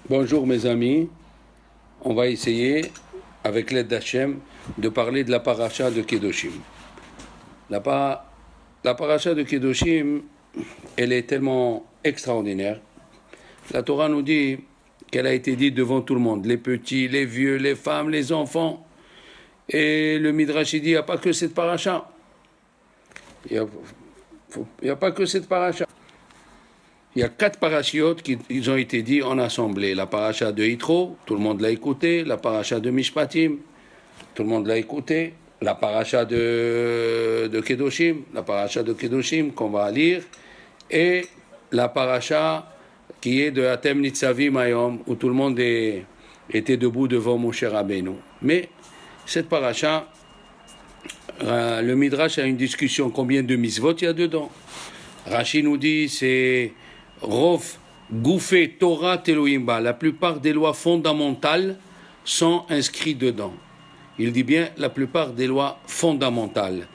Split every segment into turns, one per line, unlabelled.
Bonjour mes amis, on va essayer, avec l'aide d'Hachem, de parler de la paracha de Kedoshim. La paracha de Kedoshim, elle est tellement extraordinaire. La Torah nous dit qu'elle a été dite devant tout le monde, les petits, les vieux, les femmes, les enfants. Et le Midrash dit, il n'y a pas que cette paracha. Il n'y a pas que cette paracha. Il y a 4 parachiotes qui ont été dits en assemblée. La paracha de Yitro, tout le monde l'a écouté. La paracha de Mishpatim, tout le monde l'a écouté. La paracha de Kedoshim, la paracha de Kedoshim qu'on va lire. Et la paracha qui est de Atem Nitzavim Hayom, où tout le monde était debout devant Moshe Rabbeinu. Mais cette paracha, le Midrash a une discussion combien de misvot il y a dedans. Rashi nous dit c'est Rov Goufé Torah Teloimba. La plupart des lois fondamentales sont inscrites dedans. Il dit bien la plupart des lois fondamentales.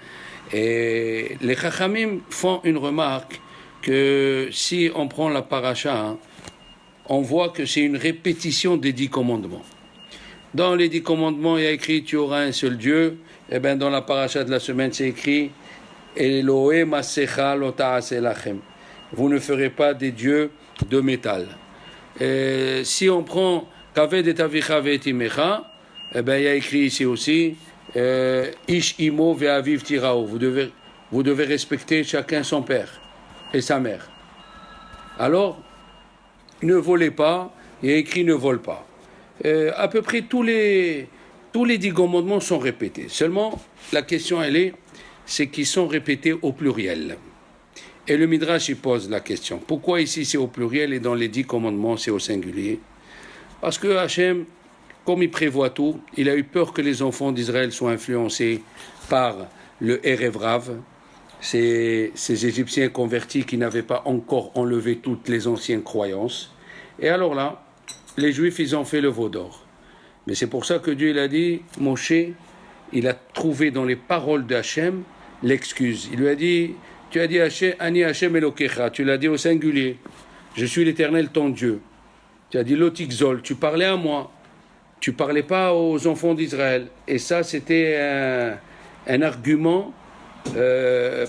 Et les Chachamim font une remarque que si on prend la paracha, on voit que c'est une répétition des 10 commandements. Dans les 10 commandements, il y a écrit tu auras un seul Dieu. Et bien dans la paracha de la semaine, c'est écrit Elohim Asecha lo ta'aseh lachem. Vous ne ferez pas des dieux de métal. Et si on prend Kaved et Avicha ve'et imecha, eh bien il y a écrit ici aussi Ish imo ve'aviv tirao. Vous devez respecter chacun son père et sa mère. Alors, ne volez pas. Il y a écrit ne vole pas. À peu près tous les 10 commandements sont répétés. Seulement, la question c'est qu'ils sont répétés au pluriel. Et le Midrash il pose la question. Pourquoi ici c'est au pluriel et dans les 10 commandements c'est au singulier? Parce que Hachem, comme il prévoit tout, il a eu peur que les enfants d'Israël soient influencés par le Erev Rav, ces Égyptiens convertis qui n'avaient pas encore enlevé toutes les anciennes croyances. Et alors là, les Juifs ils ont fait le veau d'or. Mais c'est pour ça que Dieu il a dit, Moshe, il a trouvé dans les paroles d'Hachem l'excuse. Il lui a dit, tu as dit Ani Hachem Elokecha, tu l'as dit au singulier. Je suis l'Éternel ton Dieu. Tu as dit Lotikzol, tu parlais à moi. Tu parlais pas aux enfants d'Israël. Et ça, c'était un argument,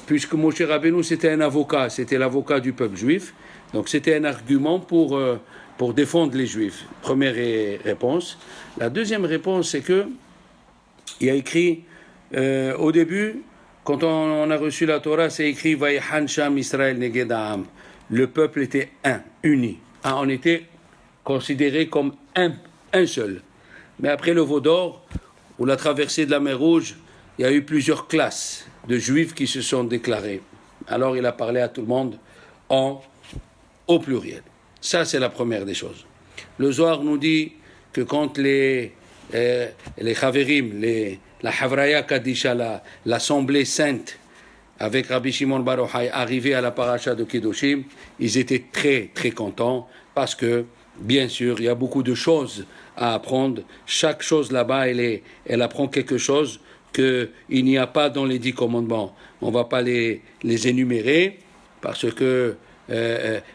puisque Moshe Rabbeinu, c'était un avocat. C'était l'avocat du peuple juif. Donc, c'était un argument pour défendre les Juifs. Première réponse. La deuxième réponse, c'est que il y a écrit au début, quand on a reçu la Torah, c'est écrit Vaïhan Sham Israël Neged Ha'am. Le peuple était uni. On était considéré comme un seul. Mais après le veau d'or, ou la traversée de la mer Rouge, il y a eu plusieurs classes de Juifs qui se sont déclarés. Alors il a parlé à tout le monde au pluriel. Ça, c'est la première des choses. Le Zohar nous dit que quand les Chaverim, la Havraya Kadisha, l'Assemblée Sainte, avec Rabbi Shimon Bar Yochai, arrivés à la paracha de Kedoshim, ils étaient très, très contents parce que, bien sûr, il y a beaucoup de choses à apprendre. Chaque chose là-bas, elle apprend quelque chose qu'il n'y a pas dans les 10 commandements. On ne va pas les énumérer parce que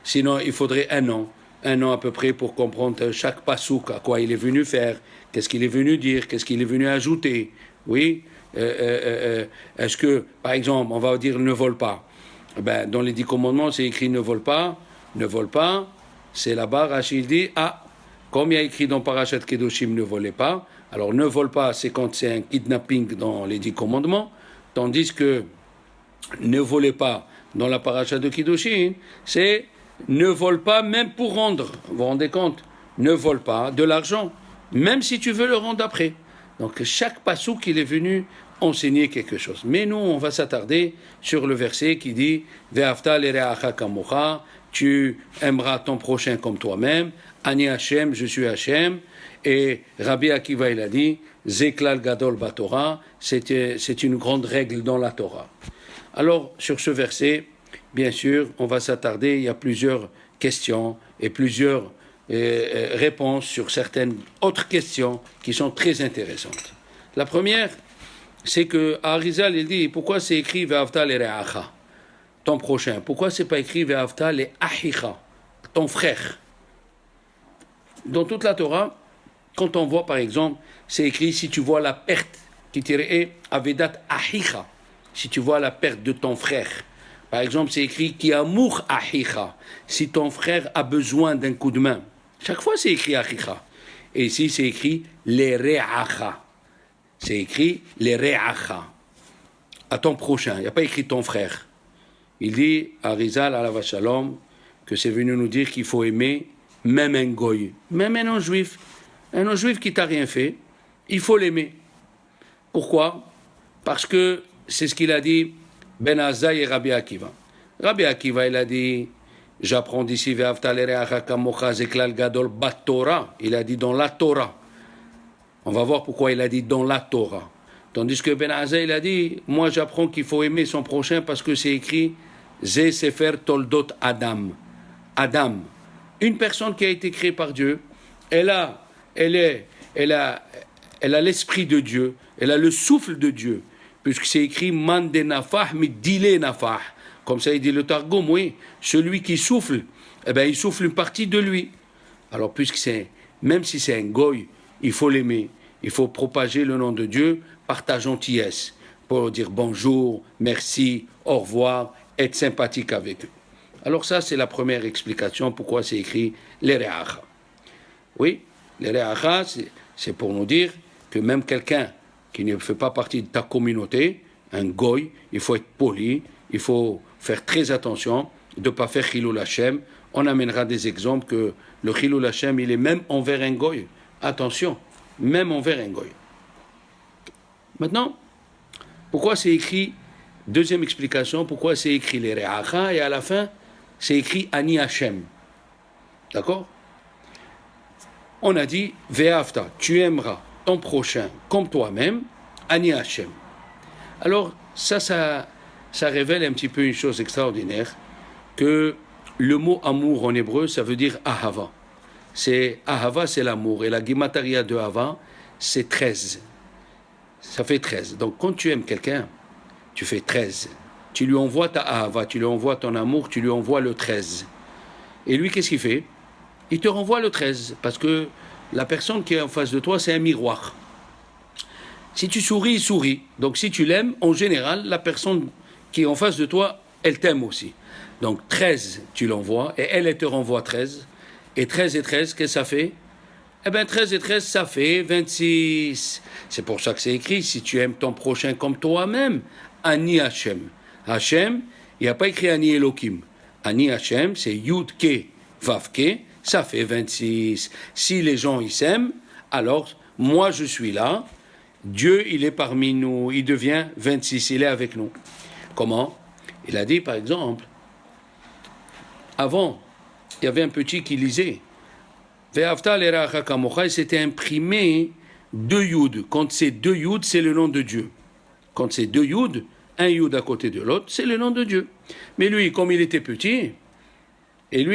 sinon, il faudrait un an à peu près pour comprendre chaque pasouk, à quoi il est venu faire, qu'est-ce qu'il est venu dire, qu'est-ce qu'il est venu ajouter. Oui, est-ce que, par exemple, on va dire ne vole pas. Ben, dans les 10 commandements, c'est écrit ne vole pas, c'est là-bas, Rachid dit, comme il y a écrit dans Parashat Kedoshim, ne volez pas, alors ne vole pas, c'est quand c'est un kidnapping dans les 10 commandements, tandis que ne volez pas dans la Parashat de Kedoshim, c'est ne vole pas même pour rendre, vous vous rendez compte, ne vole pas de l'argent, même si tu veux le rendre après. Donc chaque passouk il est venu enseigner quelque chose. Mais nous, on va s'attarder sur le verset qui dit Ve'afta l'ereacha kamocha, tu aimeras ton prochain comme toi-même. Ani Hashem, je suis Hashem. Et Rabbi Akiva il a dit Zeklal gadol baTorah, c'est une grande règle dans la Torah. Alors sur ce verset, bien sûr, on va s'attarder. Il y a plusieurs questions et plusieurs réponses sur certaines autres questions qui sont très intéressantes. La première, c'est que Arizal il dit pourquoi c'est écrit Ve'avta l'ereacha, ton prochain. Pourquoi c'est pas écrit Ve'avta l'e'achicha, ton frère? dans toute la Torah, quand on voit par exemple, c'est écrit si tu vois la perte, qui tirait Avedat Ahicha, si tu vois la perte de ton frère. Par exemple, c'est écrit Ki amour Ahicha, si ton frère a besoin d'un coup de main. Chaque fois, c'est écrit Ahicha. Et ici, c'est écrit les Re'acha. C'est écrit les Re'acha. À ton prochain. Il n'y a pas écrit ton frère. Il dit à Rizal, à la Shalom, que c'est venu nous dire qu'il faut aimer même un goy, même un non-juif. Un non-juif qui t'a rien fait, il faut l'aimer. Pourquoi? Parce que c'est ce qu'il a dit Ben Azaï et Rabbi Akiva. Rabbi Akiva, il a dit, j'apprends d'ici, il a dit dans la Torah. On va voir pourquoi il a dit dans la Torah. Tandis que Ben Azaï, il a dit, moi j'apprends qu'il faut aimer son prochain parce que c'est écrit Ze Sefer Toldot Adam. Adam, une personne qui a été créée par Dieu, elle a l'esprit de Dieu, elle a le souffle de Dieu, puisque c'est écrit Man de nafah midile nafah. Comme ça il dit le Targum, oui, celui qui souffle, eh bien il souffle une partie de lui. Alors même si c'est un goy, il faut l'aimer, il faut propager le nom de Dieu par ta gentillesse, pour dire bonjour, merci, au revoir, être sympathique avec eux. Alors ça c'est la première explication pourquoi c'est écrit les Re'acha. Oui, les Re'acha, c'est pour nous dire que même quelqu'un qui ne fait pas partie de ta communauté, un goy, il faut être poli, il faut faire très attention de ne pas faire Chilul Hashem. On amènera des exemples que le Chilul Hashem, il est même envers un goy. Attention, même envers un goy. Maintenant, pourquoi c'est écrit, deuxième explication, pourquoi c'est écrit les Re'acha et à la fin, c'est écrit Ani Hashem. D'accord? On a dit, Ve'afta, tu aimeras ton prochain comme toi-même, Ani Hashem. Alors, ça révèle un petit peu une chose extraordinaire, que le mot amour en hébreu, ça veut dire Ahava. Ahava, c'est l'amour, et la Gemataria de Ahava, c'est 13. Ça fait 13. Donc, quand tu aimes quelqu'un, tu fais 13. Tu lui envoies ta Ahava, tu lui envoies ton amour, tu lui envoies le 13. Et lui, qu'est-ce qu'il fait? Il te renvoie le 13, parce que la personne qui est en face de toi, c'est un miroir. Si tu souris, il sourit. Donc si tu l'aimes, en général, la personne qui est en face de toi, elle t'aime aussi. Donc 13, tu l'envoies, et elle te renvoie 13. Et 13 et 13, qu'est-ce que ça fait? Eh bien 13 et 13, ça fait 26. C'est pour ça que c'est écrit, si tu aimes ton prochain comme toi-même, Ani Hashem. Hashem, il n'y a pas écrit Ani Elohim. Ani Hashem, c'est Yud Ke Vav Ke, ça fait 26. Si les gens ils s'aiment, alors moi je suis là, Dieu il est parmi nous, il devient 26, il est avec nous. Comment? Il a dit par exemple, avant, il y avait un petit qui lisait, Ve'afta l'eracha kamocha, il s'était imprimé 2 yud. Quand c'est 2 yud, c'est le nom de Dieu. Quand c'est 2 yud, un yud à côté de l'autre, c'est le nom de Dieu. Mais lui, comme il était petit, il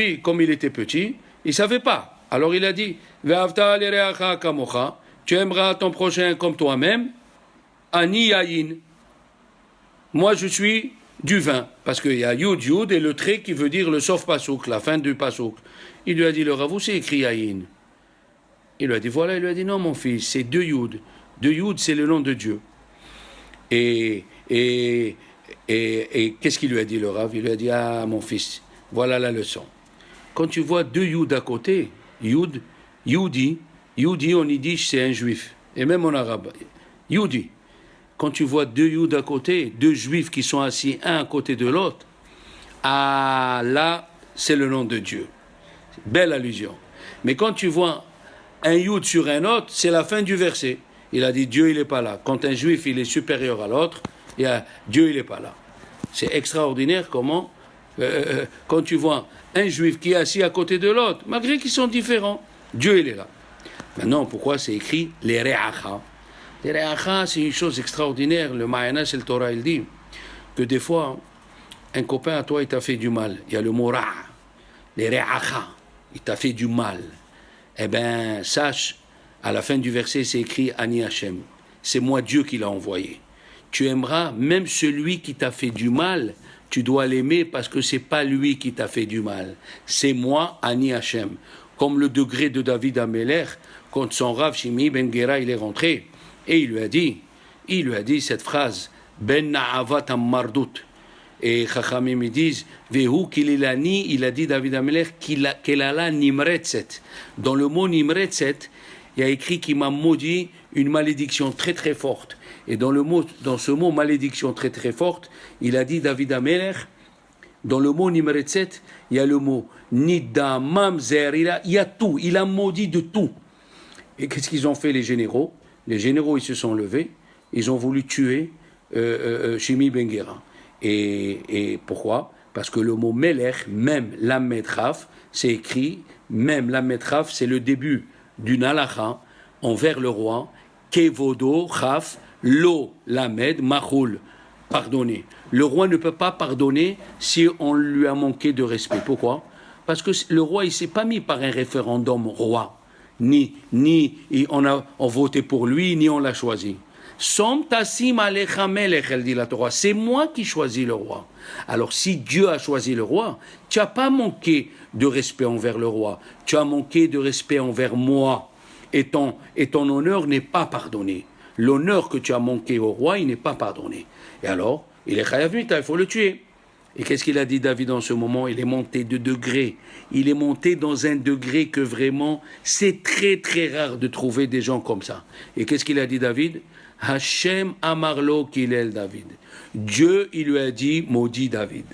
ne savait pas. Alors il a dit, Ve'afta l'eracha kamocha, tu aimeras ton prochain comme toi-même, ani yayin. Moi, je suis du vin, parce qu'il y a yud, yud, et le trait qui veut dire le sauf pasouk, la fin du pasouk. Il lui a dit, le Rav, c'est écrit yayin. Il lui a dit, voilà, il lui a dit, non, mon fils, c'est 2 yud. 2 yud, c'est le nom de Dieu. Et qu'est-ce qu'il lui a dit, le Rav? Il lui a dit, ah, mon fils, voilà la leçon. Quand tu vois 2 yud à côté, yud, yudi, en yiddish, c'est un juif. Et même en arabe, yudi. Quand tu vois 2 yud à côté, 2 juifs qui sont assis un à côté de l'autre, ah, là, c'est le nom de Dieu. Belle allusion. Mais quand tu vois un yud sur un autre, c'est la fin du verset. Il a dit Dieu, il n'est pas là. Quand un juif, il est supérieur à l'autre, Dieu, il n'est pas là. C'est extraordinaire comment, quand tu vois un juif qui est assis à côté de l'autre, malgré qu'ils sont différents, Dieu, il est là. Maintenant, pourquoi c'est écrit les Re'acha? Les Re'acha, c'est une chose extraordinaire. Le Ma'ana, c'est le Torah, il dit que des fois, un copain à toi, il t'a fait du mal. Il y a le mot Ra', les Re'acha, il t'a fait du mal. Eh bien, sache, à la fin du verset, c'est écrit Ani Hashem. C'est moi Dieu qui l'a envoyé. Tu aimeras même celui qui t'a fait du mal, tu dois l'aimer parce que c'est pas lui qui t'a fait du mal. C'est moi, Ani Hashem. comme le degré de David Amelech, quand son Rav Shimi Ben Gera il est rentré, et il lui a dit cette phrase, Ben Na'avat Mardut. Et Chachamim me disent, Vehu Kililani, il a dit David Amelech, Kelala Nimretzet. Dans le mot Nimretzet, il y a écrit qu'il m'a maudit une malédiction très très forte. Et dans ce mot malédiction très très forte, il a dit David Amelech, dans le mot Nimretzet, il y a le mot Nida Mamzer, il y a tout, il a maudit de tout. Et qu'est-ce qu'ils ont fait les généraux? Les généraux, ils se sont levés, ils ont voulu tuer Shimi Ben Gera. Et pourquoi? Parce que le mot Melech, même Lamed Chaf, c'est écrit, même Lamed Chaf, c'est le début d'une halakha envers le roi, Kevodo Chaf, Lo Lamed Machoul, pardonner. Le roi ne peut pas pardonner si on lui a manqué de respect. Pourquoi? Parce que le roi, il ne s'est pas mis par un référendum roi. Ni on a voté pour lui, ni on l'a choisi. Som tassim alecha melech, elle dit la Torah. C'est moi qui choisis le roi. Alors si Dieu a choisi le roi, tu n'as pas manqué de respect envers le roi. Tu as manqué de respect envers moi. Et ton honneur n'est pas pardonné. L'honneur que tu as manqué au roi, il n'est pas pardonné. Et alors, il est chayav mita, il faut le tuer. Et qu'est-ce qu'il a dit David en ce moment? Il est monté de degré. Il est monté dans un degré que vraiment, c'est très très rare de trouver des gens comme ça. Et qu'est-ce qu'il a dit David? Hashem amarlo kilel David. Dieu, il lui a dit, maudit David.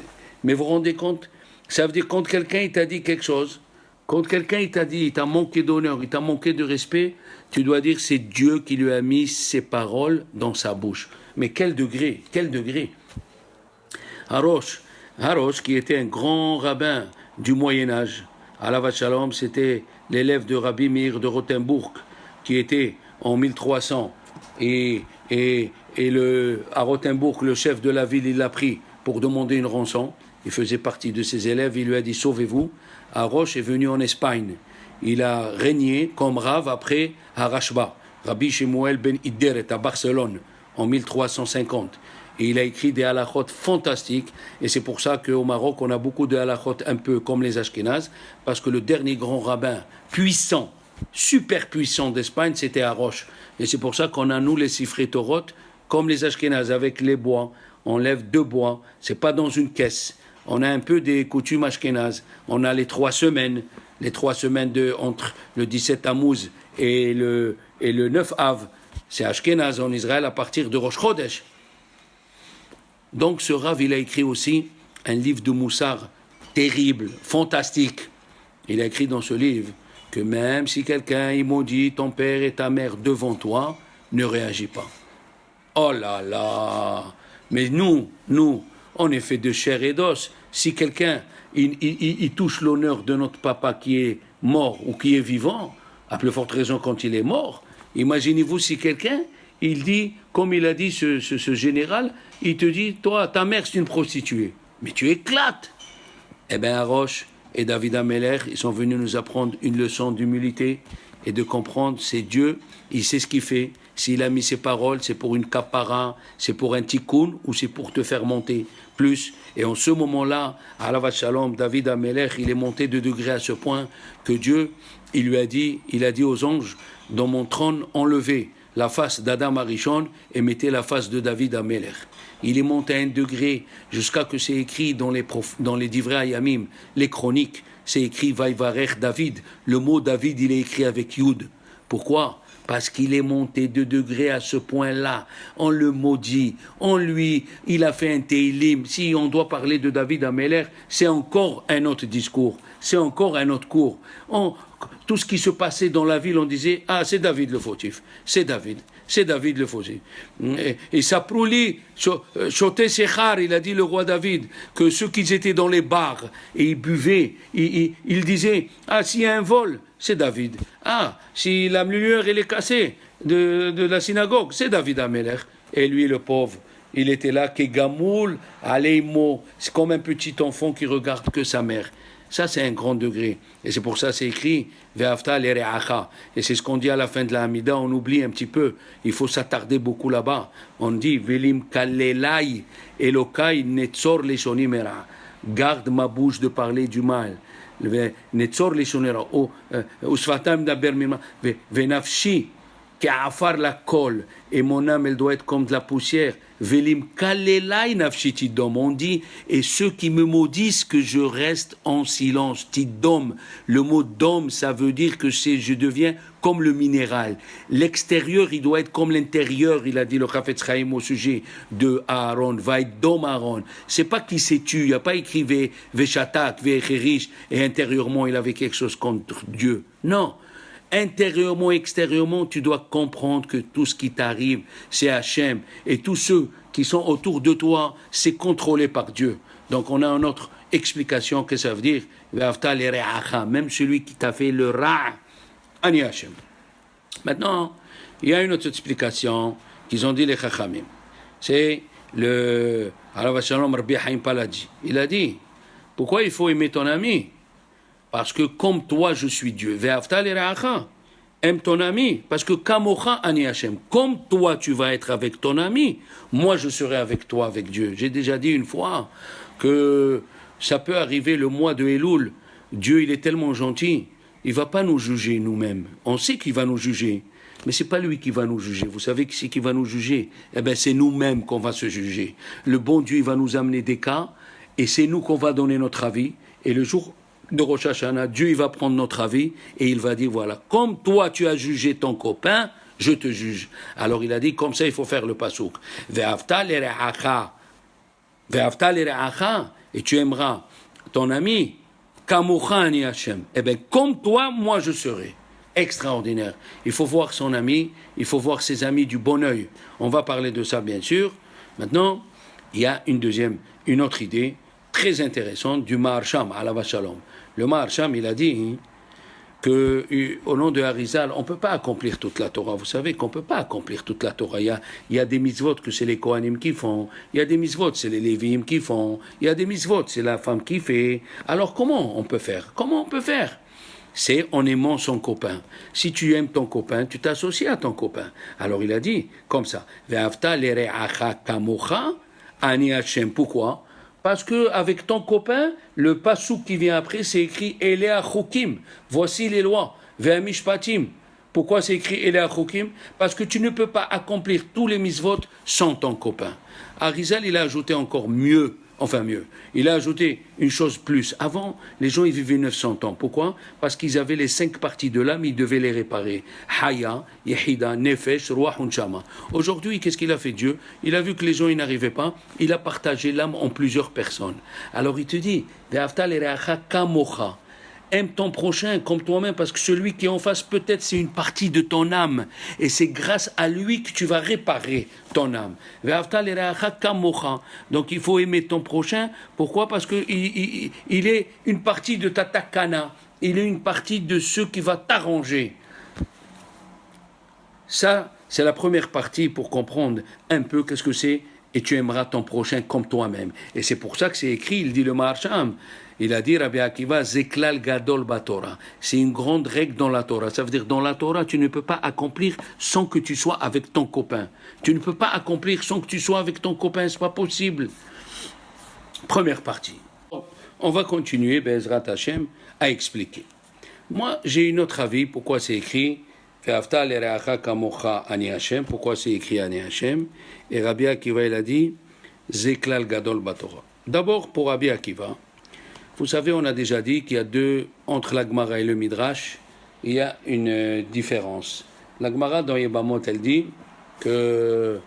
Mais vous vous rendez compte? Ça veut dire quand quelqu'un il t'a dit quelque chose, quand quelqu'un il t'a dit, il t'a manqué d'honneur, il t'a manqué de respect, tu dois dire c'est Dieu qui lui a mis ces paroles dans sa bouche. Mais quel degré? Quel degré? Harosh, qui était un grand rabbin du Moyen-Âge, Alavat Shalom, c'était l'élève de Rabbi Meir de Rothenburg, qui était en 1300. Et à Rothenburg, le chef de la ville, il l'a pris pour demander une rançon. Il faisait partie de ses élèves, il lui a dit « Sauvez-vous ». Harosh est venu en Espagne. Il a régné comme Rav après Harashba, Rabbi Shemuel ben Idderet à Barcelone, en 1350. Et il a écrit des halachot fantastiques. Et c'est pour ça qu'au Maroc, on a beaucoup de halachot un peu comme les Ashkénazes, parce que le dernier grand rabbin puissant, super puissant d'Espagne, c'était Harosh. Et c'est pour ça qu'on a, nous, les Sifrei Torot, comme les Ashkénazes, avec les bois. On lève 2 bois, c'est pas dans une caisse. On a un peu des coutumes ashkénazes. On a les 3 semaines entre le 17 Tammuz et le 9 Av. C'est ashkénaz en Israël à partir de Rosh Chodesh. Donc ce Rav, il a écrit aussi un livre de Moussar terrible, fantastique. Il a écrit dans ce livre que même si quelqu'un il maudit ton père et ta mère devant toi, ne réagis pas. Oh là là! Mais nous, on est fait de chair et d'os. Si quelqu'un il touche l'honneur de notre papa qui est mort ou qui est vivant, à plus forte raison quand il est mort, imaginez-vous si quelqu'un, il dit, comme il a dit ce général, il te dit, toi, ta mère c'est une prostituée. Mais tu éclates. Eh bien, Harosh et David Amelech, ils sont venus nous apprendre une leçon d'humilité et de comprendre, c'est Dieu, il sait ce qu'il fait. S'il a mis ses paroles, c'est pour une kapara, c'est pour un tikkun ou c'est pour te faire monter plus. Et en ce moment-là, Alavat Shalom, David Amelech, il est monté de degré à ce point que Dieu, il a dit aux anges, dans mon trône, enlevez la face d'Adam Arishon et mettez la face de David Amelech. Il est monté à un degré jusqu'à que c'est écrit dans les Divrei Hayamim, les chroniques, c'est écrit Vaivarech David. Le mot David, il est écrit avec Yud. Pourquoi? Parce qu'il est monté de degré à ce point-là. On le maudit, il a fait un Teilim. Si on doit parler de David Amelech, c'est encore un autre discours, c'est encore un autre cours. Tout ce qui se passait dans la ville, on disait, ah, c'est David le fautif, c'est David le fautif. Et Saprouli, Choté Sechar, il a dit le roi David, que ceux qui étaient dans les bars et ils buvaient, ils disaient, ah, s'il y a un vol, c'est David. Ah, si la lumière elle est cassée de la synagogue, c'est David Amelech. Et lui, le pauvre, il était là, Kegamoul, Aleimo, c'est comme un petit enfant qui regarde que sa mère. Ça, c'est un grand degré. Et c'est pour ça c'est écrit Ve'afta l'ereacha. Et c'est ce qu'on dit à la fin de la Hamida, on oublie un petit peu. Il faut s'attarder beaucoup là-bas. On dit Velim kalelai Elokai netzor leshonimera. Garde ma bouche de parler du mal. ונצור לשוננו, ושפתם מדבר ממך, ונפשי כעפר לכל, et mon âme elle doit être comme de la poussière, velimkalelai nafshi tidom, on dit, et ceux qui me maudissent que je reste en silence, tidom, le mot dom ça veut dire que je deviens comme le minéral, l'extérieur il doit être comme l'intérieur, il a dit le Chafetz Chaim au sujet de Aaron, vaïdom Aaron, c'est pas qui s'est tué, il n'y a pas écrit veshatak, vecherish, et intérieurement il avait quelque chose contre Dieu, non. Intérieurement, extérieurement, tu dois comprendre que tout ce qui t'arrive, c'est Hachem. Et tous ceux qui sont autour de toi, c'est contrôlé par Dieu. Donc on a une autre explication que ça veut dire. Même celui qui t'a fait le ra', ani Hachem. Maintenant, il y a une autre explication qu'ils ont dit les Chachamim. C'est le Alav Shalom Rabbi Haim Paladi. Il a dit, pourquoi il faut aimer ton ami? Parce que comme toi, je suis Dieu. Aime ton ami. Parce que kamocha ani Hashem. Comme toi, tu vas être avec ton ami, moi, je serai avec toi, avec Dieu. J'ai déjà dit une fois que ça peut arriver le mois de Elul. Dieu, il est tellement gentil. Il ne va pas nous juger nous-mêmes. On sait qu'il va nous juger. Mais ce n'est pas lui qui va nous juger. Vous savez qui c'est qui va nous juger? Eh bien, c'est nous-mêmes qu'on va se juger. Le bon Dieu, il va nous amener des cas. Et c'est nous qu'on va donner notre avis. Et le jour de Rosh Hashanah, Dieu il va prendre notre avis et il va dire voilà, comme toi tu as jugé ton copain, je te juge. Alors il a dit comme ça il faut faire le pasouk. Ve'avta l'ere'acha, et tu aimeras ton ami kamocha ani Hashem. Eh bien comme toi, moi je serai. Extraordinaire. Il faut voir son ami, il faut voir ses amis du bon œil. On va parler de ça bien sûr. Maintenant, il y a une autre idée très intéressante du Maharsham, Alav Shalom. Le Maharsham, il a dit qu'au nom de Harizal, on ne peut pas accomplir toute la Torah. Vous savez qu'on ne peut pas accomplir toute la Torah. Il y a des mitzvot que c'est les Kohanim qui font, il y a des mitzvot c'est les Lévim qui font, il y a des mitzvot c'est la femme qui fait. Alors comment on peut faire? Comment on peut faire? C'est en aimant son copain. Si tu aimes ton copain, tu t'associes à ton copain. Alors il a dit comme ça. Ve'avta l'ere'acha kamocha ani Hashem. Pourquoi? Parce que avec ton copain, le pasouk qui vient après, c'est écrit Elea Chokim. Voici les lois. Ve'amishpatim. Pourquoi c'est écrit Elea Chokim? Parce que tu ne peux pas accomplir tous les mitzvot sans ton copain. Arizal, il a ajouté encore mieux. Enfin mieux. Il a ajouté une chose plus. Avant, les gens ils vivaient 900 ans. Pourquoi? Parce qu'ils avaient les 5 parties de l'âme, ils devaient les réparer. Haya, Yehida, Nefesh, Ruach, Unshama. Aujourd'hui, qu'est-ce qu'il a fait Dieu? Il a vu que les gens ils n'arrivaient pas. Il a partagé l'âme en plusieurs personnes. Alors il te dit, Ve'avta l'ere'acha kamocha. Aime ton prochain comme toi-même, parce que celui qui est en face, peut-être c'est une partie de ton âme. Et c'est grâce à lui que tu vas réparer ton âme. Donc il faut aimer ton prochain. Pourquoi? Parce qu'il est une partie de ta takana. Il est une partie de ce qui va t'arranger. Ça, c'est la première partie pour comprendre un peu qu'est-ce que c'est. Et tu aimeras ton prochain comme toi-même. Et c'est pour ça que c'est écrit, il dit le Maharsham. Il a dit, Rabbi Akiva, Zeklal Gadol Batora. C'est une grande règle dans la Torah. Ça veut dire, dans la Torah, tu ne peux pas accomplir sans que tu sois avec ton copain. Tu ne peux pas accomplir sans que tu sois avec ton copain. Ce n'est pas possible. Première partie. On va continuer, Be'ezrat Hashem, à expliquer. Moi, j'ai une autre avis. Pourquoi c'est écrit Ve'avta l'ere'acha kamocha ani Hashem. Pourquoi c'est écrit ani Hashem? Et Rabbi Akiva, il a dit, Zeklal Gadol Batora. D'abord, pour Rabbi Akiva, vous savez, on a déjà dit qu'il y a entre la Gemara et le Midrash, il y a une différence. La Gemara dans Yebamot, elle dit que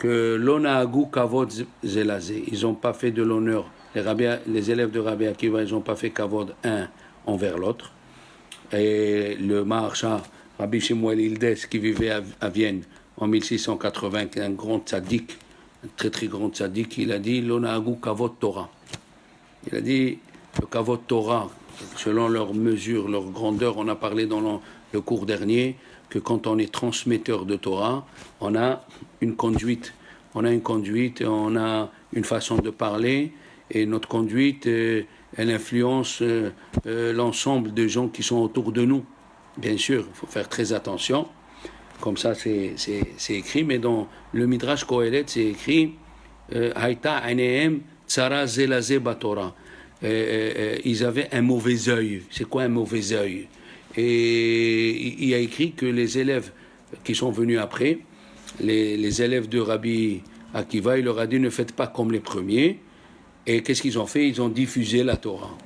l'onahagu kavod zelazé, ils n'ont pas fait de l'honneur, les élèves de Rabbi Akiva, ils n'ont pas fait kavod un envers l'autre. Et le Maharsha, Rabbi Shemuel Hildes, qui vivait à Vienne en 1680, qui est un grand tzaddik, un très très grand tzaddik, il a dit l'onahagu kavod Torah. Il a dit le kavod Torah, selon leur mesure, leur grandeur, on a parlé dans le cours dernier que quand on est transmetteur de Torah, on a une conduite. On a une conduite, on a une façon de parler, et notre conduite, elle influence l'ensemble des gens qui sont autour de nous. Bien sûr, il faut faire très attention. Comme ça, c'est écrit, mais dans le Midrash Kohelet, c'est écrit Haïta Anehem Tsara Zelazé Batora. ils avaient un mauvais œil. C'est quoi un mauvais œil? Et il a écrit que les élèves qui sont venus après, les élèves de Rabbi Akiva, il leur a dit ne faites pas comme les premiers. Et qu'est-ce qu'ils ont fait? Ils ont diffusé la Torah.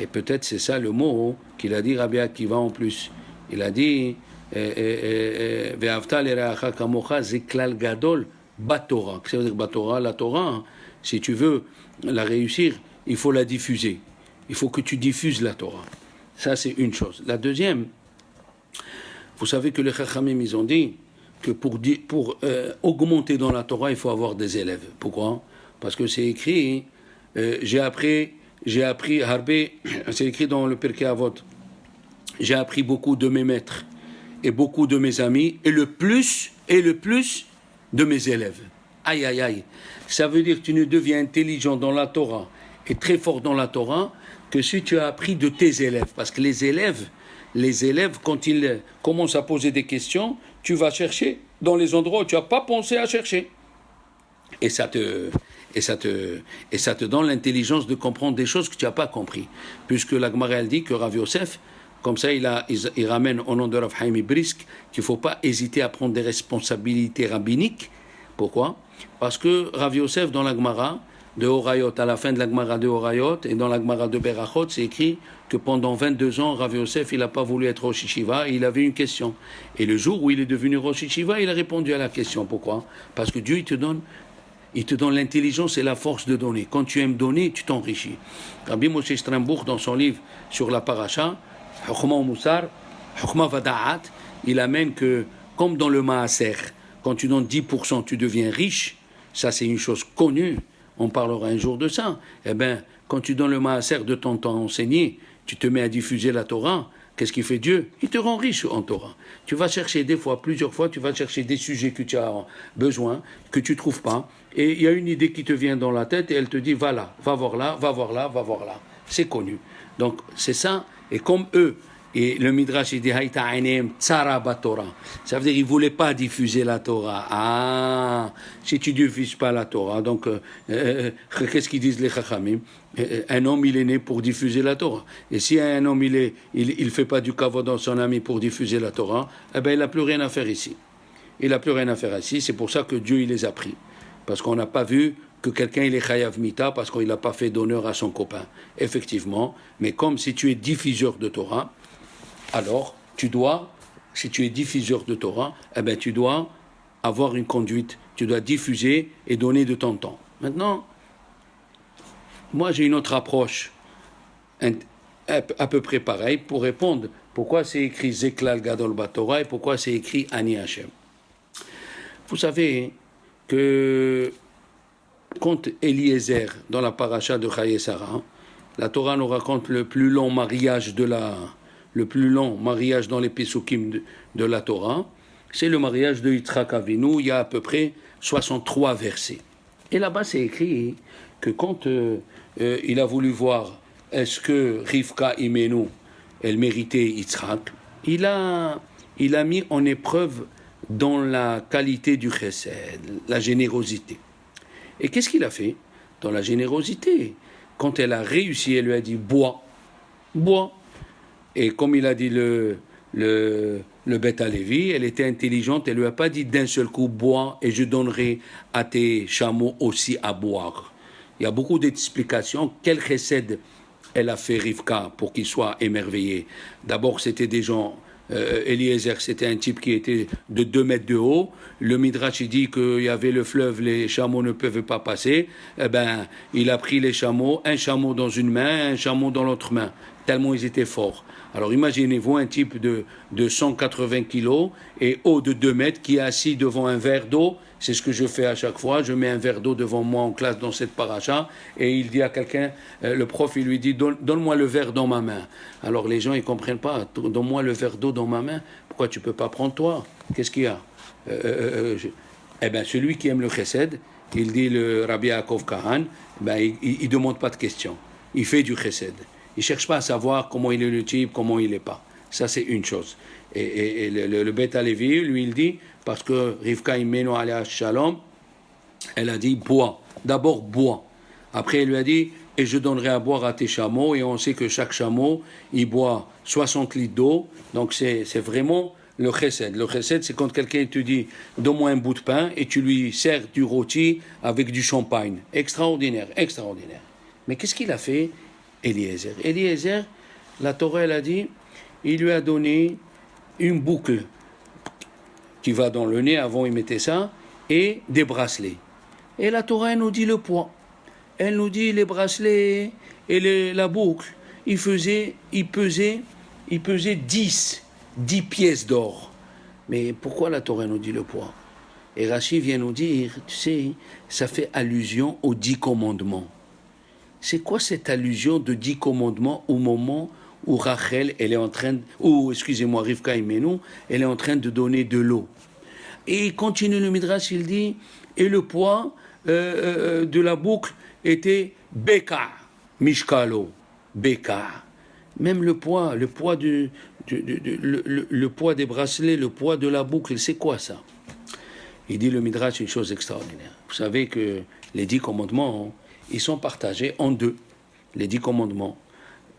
Et peut-être c'est ça le mot qu'il a dit Rabbi Akiva en plus. Il a dit Ve'avta l'ereacha kamocha zeklal gadol batorah. Ça veut dire batorah, la Torah. Si tu veux la réussir, il faut la diffuser. Il faut que tu diffuses la Torah. Ça, c'est une chose. La deuxième, vous savez que les Chachamim, ils ont dit que pour augmenter dans la Torah, il faut avoir des élèves. Pourquoi? Parce que c'est écrit, j'ai appris Harbe, c'est écrit dans le Pirkei Avot, j'ai appris beaucoup de mes maîtres et beaucoup de mes amis et le plus de mes élèves. Aïe, aïe, aïe. Ça veut dire que tu ne deviens intelligent dans la Torah et très fort dans la Torah que si tu as appris de tes élèves. Parce que les élèves, quand ils commencent à poser des questions, tu vas chercher dans les endroits où tu n'as pas pensé à chercher. Et ça te donne l'intelligence de comprendre des choses que tu n'as pas compris. Puisque la Gemara elle dit que Rav Yosef, comme ça il ramène au nom de Rav Chaim Brisk qu'il ne faut pas hésiter à prendre des responsabilités rabbiniques. Pourquoi? Parce que Rav Yosef dans la Gemara de Horayot, à la fin de la Gemara de Horayot et dans la Gemara de Berachot, c'est écrit que pendant 22 ans, Rav Yosef, il n'a pas voulu être Rosh Yeshiva, il avait une question. Et le jour où il est devenu Rosh Yeshiva, il a répondu à la question. Pourquoi? Parce que Dieu, il te donne l'intelligence et la force de donner. Quand tu aimes donner, tu t'enrichis. Rabbi Moshe Sternbuch, dans son livre sur la paracha, Chokhmah Musar, Chokhmah Vada'at, il amène que, comme dans le Maaser, quand tu donnes 10%, tu deviens riche. Ça, c'est une chose connue. On parlera un jour de ça. Eh bien, quand tu donnes le maaser de ton temps enseigné, tu te mets à diffuser la Torah. Qu'est-ce qu'il fait Dieu? Il te rend riche en Torah. Tu vas chercher plusieurs fois, tu vas chercher des sujets que tu as besoin, que tu ne trouves pas. Et il y a une idée qui te vient dans la tête et elle te dit, va là, va voir là, va voir là, va voir là. C'est connu. Donc, c'est ça. Et comme eux, et le Midrash, il dit, Haïta ainem tsara batorah. Ça veut dire, ils ne voulaient pas diffuser la Torah. Ah, si tu ne diffuses pas la Torah, donc, qu'est-ce qu'ils disent les Chachamim? Un homme, il est né pour diffuser la Torah. Et si un homme, il fait pas du kavod dans son ami pour diffuser la Torah, eh ben, il n'a plus rien à faire ici. Il n'a plus rien à faire ici. C'est pour ça que Dieu, il les a pris. Parce qu'on n'a pas vu que quelqu'un, il est chayav mita parce qu'il n'a pas fait d'honneur à son copain. Effectivement. Mais comme si tu es diffuseur de Torah, alors, si tu es diffuseur de Torah, eh ben, tu dois avoir une conduite, tu dois diffuser et donner de ton temps. Maintenant, moi j'ai une autre approche, à peu près pareille, pour répondre pourquoi c'est écrit Zeklal Gadol Batorah et pourquoi c'est écrit Ani Hashem. Vous savez que quand Eliezer, dans la paracha de Chaye Sarah, la Torah nous raconte le plus long mariage dans les Pesukim de la Torah, c'est le mariage de Yitzhak Avinu. Il y a à peu près 63 versets. Et là-bas, c'est écrit que quand il a voulu voir est-ce que Rivka Imenu, elle méritait Yitzhak, il a mis en épreuve dans la qualité du chesed, la générosité. Et qu'est-ce qu'il a fait dans la générosité? Quand elle a réussi, elle lui a dit bois. Et comme il a dit le Beth Alevi, elle était intelligente, elle ne lui a pas dit d'un seul coup bois et je donnerai à tes chameaux aussi à boire. Il y a beaucoup d'explications. Quel chesed elle a fait Rivka pour qu'il soit émerveillé? D'abord, c'était des gens. Eliezer, c'était un type qui était de 2 mètres de haut. Le Midrash il dit qu'il y avait le fleuve, les chameaux ne peuvent pas passer. Eh ben, il a pris les chameaux, un chameau dans une main, un chameau dans l'autre main, tellement ils étaient forts. Alors imaginez-vous un type de 180 kilos et haut de 2 mètres qui est assis devant un verre d'eau. C'est ce que je fais à chaque fois. Je mets un verre d'eau devant moi en classe dans cette paracha et il dit à quelqu'un, le prof, il lui dit, donne-moi le verre dans ma main. Alors les gens, ils ne comprennent pas. Donne-moi le verre d'eau dans ma main. Pourquoi tu ne peux pas prendre toi? Qu'est-ce qu'il y a? Eh bien, celui qui aime le chesed, il dit le Rabbi Yaakov Kahan, ben, il ne demande pas de questions. Il fait du chesed. Il ne cherche pas à savoir comment il est le type, comment il n'est pas. Ça, c'est une chose. Et le Beth Alevi, lui, il dit, parce que Rivka Imenu Alea Shalom, elle a dit bois. D'abord bois. Après, elle lui a dit, et je donnerai à boire à tes chameaux, et on sait que chaque chameau, il boit 60 litres d'eau, donc c'est vraiment le chesed. Le chesed, c'est quand quelqu'un te dit, donne-moi un bout de pain, et tu lui sers du rôti avec du champagne. Extraordinaire, extraordinaire. Mais qu'est-ce qu'il a fait, Eliezer? Eliezer, la Torah, elle a dit, il lui a donné une boucle qui va dans le nez, avant il mettait ça, et des bracelets. Et la Torah, elle nous dit le poids. Elle nous dit les bracelets et la boucle, il pesait 10 pièces d'or. Mais pourquoi la Torah nous dit le poids? Et Rashi vient nous dire, tu sais, ça fait allusion aux 10 commandements. C'est quoi cette allusion de 10 commandements au moment où Rachel, elle est en train, Rivka Imenu, elle est en train de donner de l'eau. Et il continue le Midrash, il dit, et le poids de la boucle était Beka, Mishkalo, Beka. Même le poids le poids des bracelets, le poids de la boucle, c'est quoi ça? Il dit le Midrash une chose extraordinaire. Vous savez que les 10 commandements, ils sont partagés en deux. Les 10 commandements.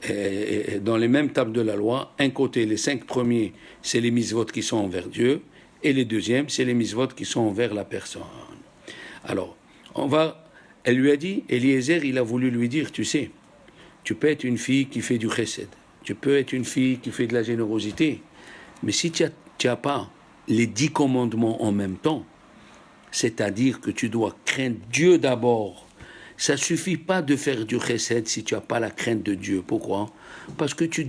Et dans les mêmes tables de la loi, un côté, les 5 premiers, c'est les mitzvot qui sont envers Dieu, et les deuxièmes, c'est les mitzvot qui sont envers la personne. Alors, elle lui a dit, Eliezer, il a voulu lui dire, tu sais, tu peux être une fille qui fait du chesed, tu peux être une fille qui fait de la générosité, mais si tu n'as pas les 10 commandements en même temps, c'est-à-dire que tu dois craindre Dieu d'abord. Ça ne suffit pas de faire du chesed si tu n'as pas la crainte de Dieu. Pourquoi? Parce que tu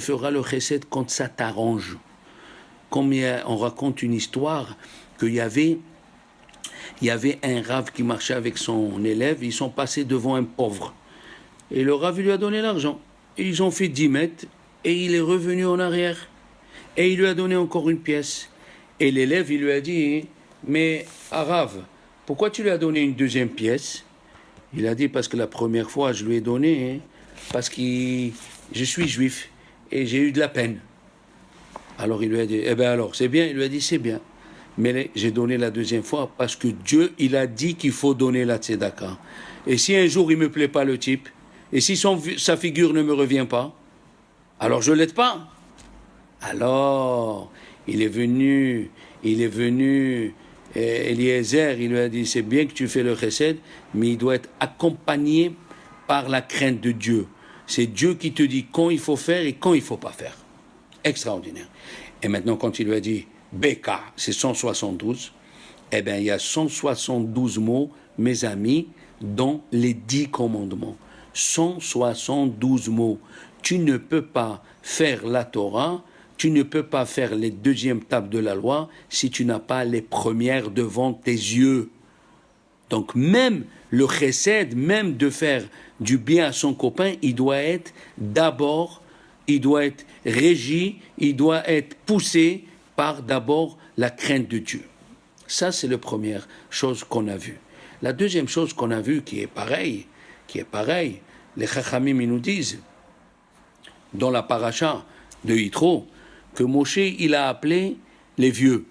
feras le chesed quand ça t'arrange. Comme on raconte une histoire qu'il y avait un rave qui marchait avec son élève, ils sont passés devant un pauvre. Et le rave lui a donné l'argent. Ils ont fait 10 mètres et il est revenu en arrière. Et il lui a donné encore une pièce. Et l'élève, il lui a dit, mais Rave, pourquoi tu lui as donné une deuxième pièce? Il a dit, parce que la première fois, je lui ai donné, parce que je suis juif et j'ai eu de la peine. Alors il lui a dit, eh bien alors, c'est bien? Il lui a dit, c'est bien. Mais j'ai donné la deuxième fois parce que Dieu, il a dit qu'il faut donner la tzedaka. Et si un jour il ne me plaît pas le type, et si sa figure ne me revient pas, alors je ne l'aide pas. Alors, il est venu, Eliezer, il lui a dit, c'est bien que tu fais le chesed, mais il doit être accompagné par la crainte de Dieu. C'est Dieu qui te dit quand il faut faire et quand il ne faut pas faire. Extraordinaire. Et maintenant, quand il lui a dit, Beka, c'est 172, eh bien, il y a 172 mots, mes amis, dans les 10 commandements. 172 mots. Tu ne peux pas faire la Torah, tu ne peux pas faire les deuxièmes tables de la loi si tu n'as pas les premières devant tes yeux. Donc même le chesed, même de faire du bien à son copain, il doit être d'abord, il doit être régi, il doit être poussé par d'abord la crainte de Dieu. Ça, c'est la première chose qu'on a vue. La deuxième chose qu'on a vue, qui est pareil, les Chachamim, ils nous disent, dans la paracha de Yitro, que Moshe, il a appelé les vieux,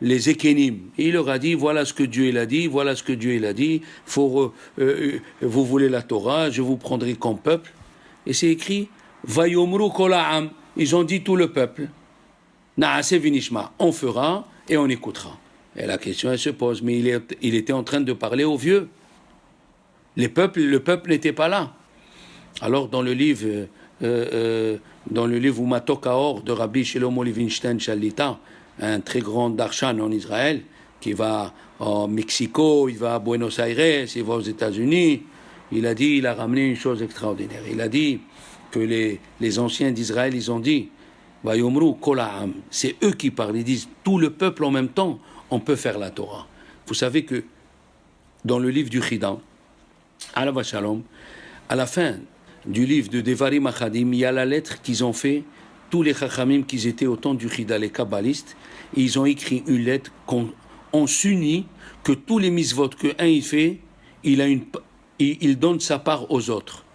les Ekenim. Et il leur a dit, voilà ce que Dieu il a dit, voilà ce que Dieu il a dit, vous voulez la Torah, je vous prendrai comme peuple. Et c'est écrit, Vayomru kol ha'am, ils ont dit tout le peuple, Na'aseh v'nishma, on fera et on écoutera. Et la question, elle se pose, mais il était en train de parler aux vieux. Le peuple n'était pas là. Alors dans le livre Umatok Haor de Rabbi Shlomo Levinstein Shalita, un très grand darshan en Israël, qui va au Mexico, il va à Buenos Aires, il va aux États-Unis, il a ramené une chose extraordinaire. Il a dit que les anciens d'Israël, ils ont dit, Vayomru kol ha'am, c'est eux qui parlent, ils disent, tout le peuple en même temps, on peut faire la Torah. Vous savez que dans le livre du Chidan, Alav Shalom, à la fin du livre de Devarim Achadim, il y a la lettre qu'ils ont fait, tous les Chachamim qui étaient au temps du Chida, les Kabbalistes, et ils ont écrit une lettre qu'on s'unit, que tous les mitzvot qu'un il fait, il donne sa part aux autres.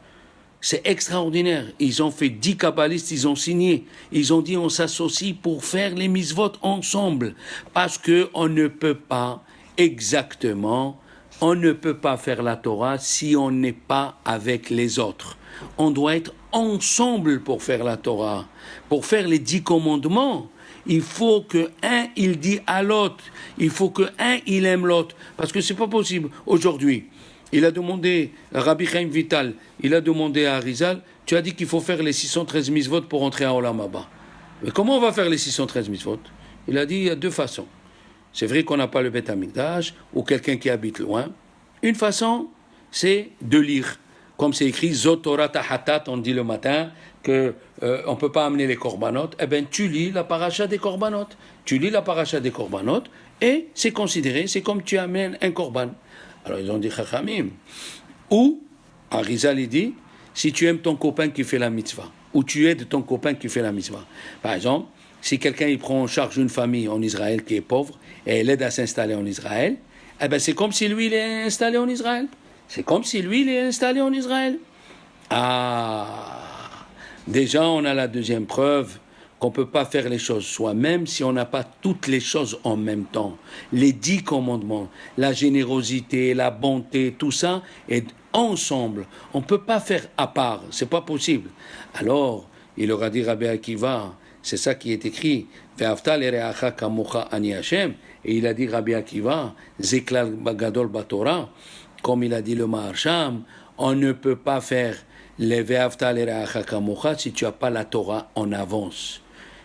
C'est extraordinaire. Ils ont fait 10 Kabbalistes, ils ont signé. Ils ont dit on s'associe pour faire les mitzvot ensemble, parce qu'on ne peut pas exactement on ne peut pas faire la Torah si on n'est pas avec les autres. On doit être ensemble pour faire la Torah. Pour faire les 10 commandements, il faut que un il dit à l'autre. Il faut que un il aime l'autre. Parce que c'est pas possible. Aujourd'hui, il a demandé, Rabbi Chaim Vital, il a demandé à Arizal, tu as dit qu'il faut faire les 613 mitzvot pour entrer à Olam Haba. Mais comment on va faire les 613 mitzvot? Il a dit, il y a 2 façons. C'est vrai qu'on n'a pas le Beth Amikdash ou quelqu'un qui habite loin. Une façon, c'est de lire. Comme c'est écrit, Zot Torah Tahatat, on dit le matin, que on ne peut pas amener les korbanot. Eh bien, tu lis la paracha des korbanot. Tu lis la paracha des korbanot et c'est considéré, c'est comme tu amènes un korban. Alors ils ont dit Chachamim. Ou, Arizal, il dit, si tu aimes ton copain qui fait la mitzvah, ou tu aides ton copain qui fait la mitzvah. Par exemple, si quelqu'un il prend en charge une famille en Israël qui est pauvre et elle aide à s'installer en Israël, eh ben c'est comme si lui il est installé en Israël. C'est comme si lui il est installé en Israël. Ah, déjà on a la deuxième preuve qu'on ne peut pas faire les choses soi-même si on n'a pas toutes les choses en même temps. Les 10 commandements, la générosité, la bonté, tout ça est ensemble. On ne peut pas faire à part, c'est pas possible. Alors, il aura dit Rabbi Akiva, c'est ça qui est écrit, Ve'afta l'ereacha kamocha ani Hashem, et il a dit Rabbi Akiva, Zeklal Gadol Batora, comme il a dit le Maharsham, on ne peut pas faire les Ve'afta l'ereacha kamocha si tu n'as pas la Torah en avance.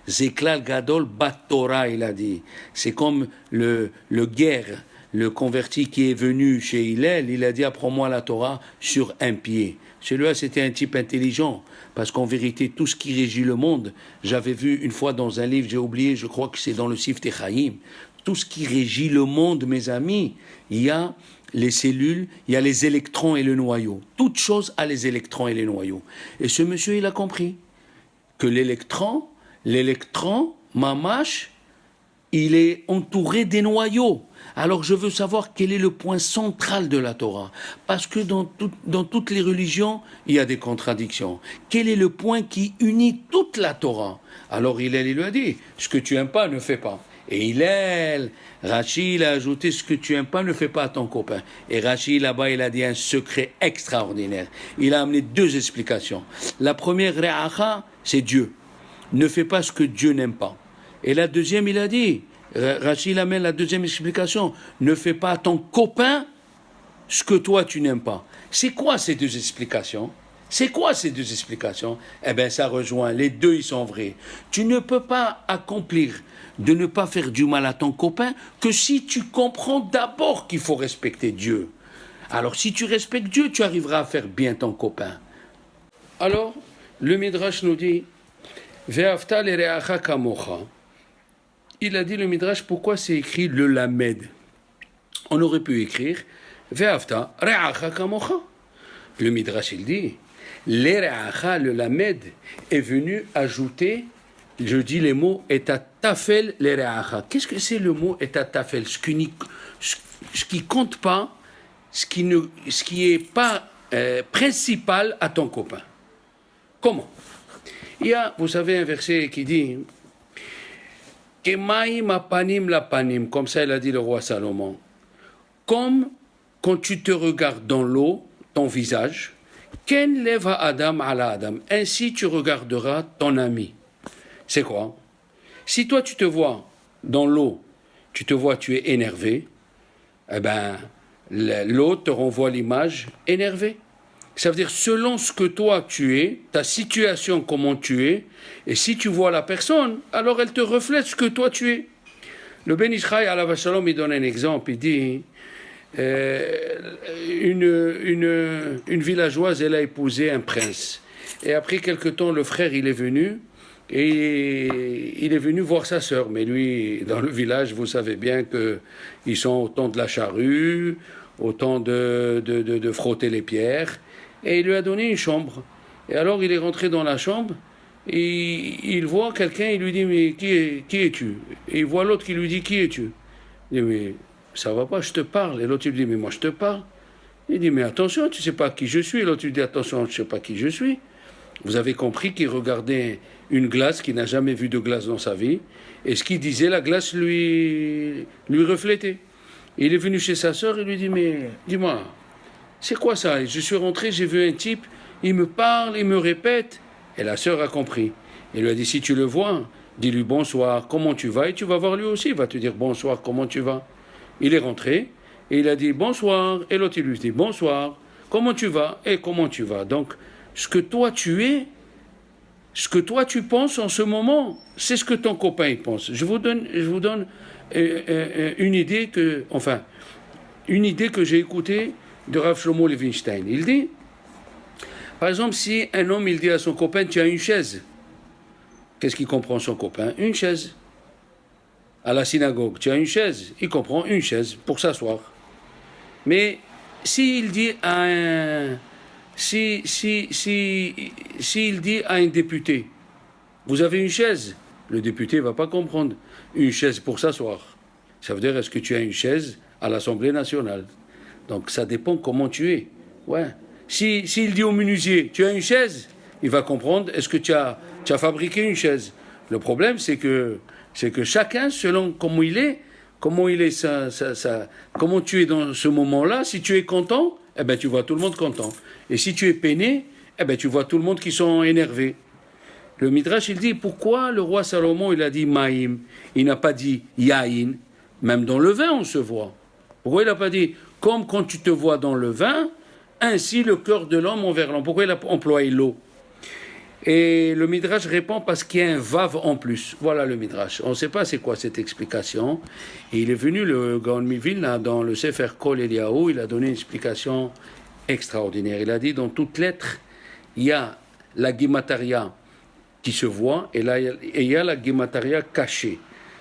Zeklal Gadol Batora, il a dit. C'est comme le guerre, le converti qui est venu chez Hillel, il a dit apprends-moi la Torah sur un pied. Celui-là, c'était un type intelligent, parce qu'en vérité, tout ce qui régit le monde, j'avais vu une fois dans un livre, j'ai oublié, je crois que c'est dans le Sifte Chaim, tout ce qui régit le monde, mes amis, il y a les cellules, il y a les électrons et le noyau. Toute chose a les électrons et les noyaux. Et ce monsieur, il a compris que l'électron, mamash, il est entouré des noyaux. Alors je veux savoir quel est le point central de la Torah. Parce que dans toutes les religions, il y a des contradictions. Quel est le point qui unit toute la Torah? Alors il lui a dit, ce que tu n'aimes pas, ne fais pas. Et Rachi, il a ajouté, ce que tu n'aimes pas, ne fais pas à ton copain. Et Rachi, là-bas, il a dit un secret extraordinaire. Il a amené 2 explications. La première, Re'acha, c'est Dieu. Ne fais pas ce que Dieu n'aime pas. Et la deuxième, il a dit, Rachid amène la deuxième explication, ne fais pas à ton copain ce que toi tu n'aimes pas. C'est quoi ces 2 explications? C'est quoi ces 2 explications? Eh bien, ça rejoint, les 2 ils sont vrais. Tu ne peux pas accomplir de ne pas faire du mal à ton copain que si tu comprends d'abord qu'il faut respecter Dieu. Alors, si tu respectes Dieu, tu arriveras à faire bien ton copain. Alors, le Midrash nous dit, Ve'afta l'ereacha kamocha. Il a dit le Midrash, pourquoi c'est écrit le Lamed? On aurait pu écrire Ve'afta re'acha kamocha. Le Midrash, il dit, l'ereacha, le Lamed, est venu ajouter, je dis les mots, et tafel l'ereacha. Qu'est-ce que c'est le mot et tafel? Ce qui compte pas, ce qui est pas principal à ton copain. Comment? Il y a, vous savez, un verset qui dit Kemaim apanim la panim, comme ça il a dit le roi Salomon. Comme quand tu te regardes dans l'eau, ton visage, Ken leva Adam ala Adam, ainsi tu regarderas ton ami. C'est quoi? Si toi tu te vois dans l'eau, tu es énervé, eh ben l'eau te renvoie l'image énervée. Ça veut dire, selon ce que toi tu es, ta situation, comment tu es, et si tu vois la personne, alors elle te reflète ce que toi tu es. Le Ben Ishraï, alav shalom, il donne un exemple, il dit, une villageoise, elle a épousé un prince. Et après quelque temps, le frère, il est venu, et il est venu voir sa sœur. Mais lui, dans le village, vous savez bien qu'ils sont au temps de la charrue, au temps de frotter les pierres. Et il lui a donné une chambre. Et alors il est rentré dans la chambre, et il voit quelqu'un, il lui dit, mais qui es-tu? Et il voit l'autre qui lui dit, qui es-tu? Il dit, mais ça va pas, je te parle. Et l'autre il dit, mais moi je te parle. Il dit, mais attention, tu sais pas qui je suis. Et l'autre il dit, attention, je sais pas qui je suis. Vous avez compris qu'il regardait une glace, qu'il n'a jamais vu de glace dans sa vie, et ce qu'il disait, la glace lui reflétait. Il est venu chez sa sœur et lui dit, mais dis-moi, c'est quoi ça? Et je suis rentré, j'ai vu un type, il me parle, il me répète. Et la sœur a compris. Il lui a dit, si tu le vois, dis-lui bonsoir, comment tu vas? Et tu vas voir lui aussi, il va te dire bonsoir, comment tu vas? Il est rentré et il a dit bonsoir. Et l'autre, il lui dit bonsoir, comment tu vas? Et comment tu vas? Donc, ce que toi tu es, ce que toi tu penses en ce moment, c'est ce que ton copain il pense. Je vous donne une idée que j'ai écoutée de Rav Shlomo Levinstein. Il dit, par exemple, si un homme il dit à son copain, tu as une chaise, qu'est-ce qu'il comprend son copain? Une chaise. À la synagogue, tu as une chaise, il comprend une chaise pour s'asseoir. Mais s'il dit à un s'il dit à un député, vous avez une chaise, le député ne va pas comprendre. Une chaise pour s'asseoir. Ça veut dire, est-ce que tu as une chaise à l'Assemblée nationale? Donc ça dépend comment tu es. Ouais. S'il dit au menuisier, tu as une chaise, il va comprendre, est-ce que tu as fabriqué une chaise? Le problème, c'est que chacun, selon comment il est, comment tu es dans ce moment-là, si tu es content, eh ben, tu vois tout le monde content. Et si tu es peiné, eh ben, tu vois tout le monde qui sont énervés. Le Midrash, il dit, pourquoi le roi Salomon, il a dit Maïm, il n'a pas dit Yaïn, même dans le vin, on se voit. Pourquoi il n'a pas dit, comme quand tu te vois dans le vin, ainsi le cœur de l'homme envers l'homme. Pourquoi il a employé l'eau? Et le Midrash répond parce qu'il y a un vav en plus. Voilà le Midrash. On ne sait pas c'est quoi cette explication. Et il est venu, le Gaon Mivilna, dans le Sefer Kol Eliyahu, il a donné une explication extraordinaire. Il a dit, dans toute lettre, il y a la Gemataria qui se voit, et il y a la Gemataria cachée.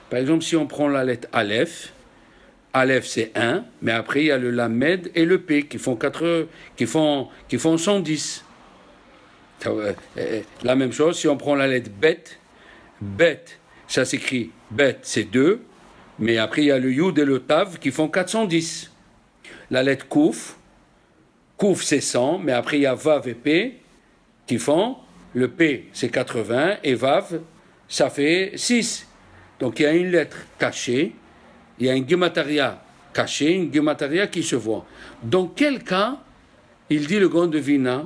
Par exemple, si on prend la lettre Aleph, Aleph c'est 1, mais après il y a le Lamed et le P qui font 110. La même chose, si on prend la lettre Bet, Bet, ça s'écrit Bet, c'est 2, mais après il y a le Yud et le Tav qui font 410. La lettre Kouf, Kouf c'est 100, mais après il y a Vav et P qui font, le P c'est 80 et Vav ça fait 6. Donc il y a une lettre cachée, il y a une Gemataria cachée, une Gemataria qui se voit. Dans quel cas, il dit le Gaon de Vilna,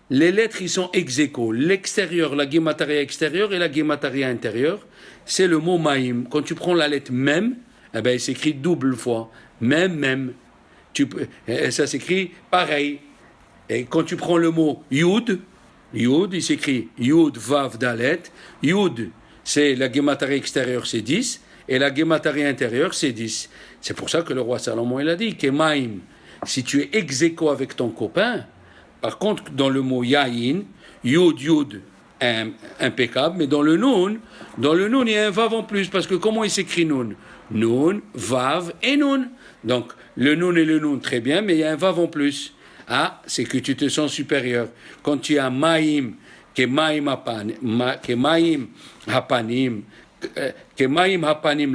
les lettres, ils sont ex aequo. L'extérieur, la Gemataria extérieure et la Gemataria intérieure, c'est le mot Maïm. Quand tu prends la lettre Mem, eh ben, il s'écrit double fois. Mem. Ça s'écrit pareil. Et quand tu prends le mot Yud, il s'écrit Yud, Vav, Dalet. Yud, c'est la Gemataria extérieure, c'est 10. Et la Gemataria intérieure, c'est 10. C'est pour ça que le roi Salomon, il a dit que Maïm, si tu es ex aequo avec ton copain, par contre, dans le mot Yaïn, Yud, impeccable, mais dans le Nun, il y a un Vav en plus, parce que comment il s'écrit Nun? Nun, Vav et Nun. Donc, le Nun et le Nun, très bien, mais il y a un Vav en plus. Ah, c'est que tu te sens supérieur. Quand tu as Maïm, que Maïm Hapanim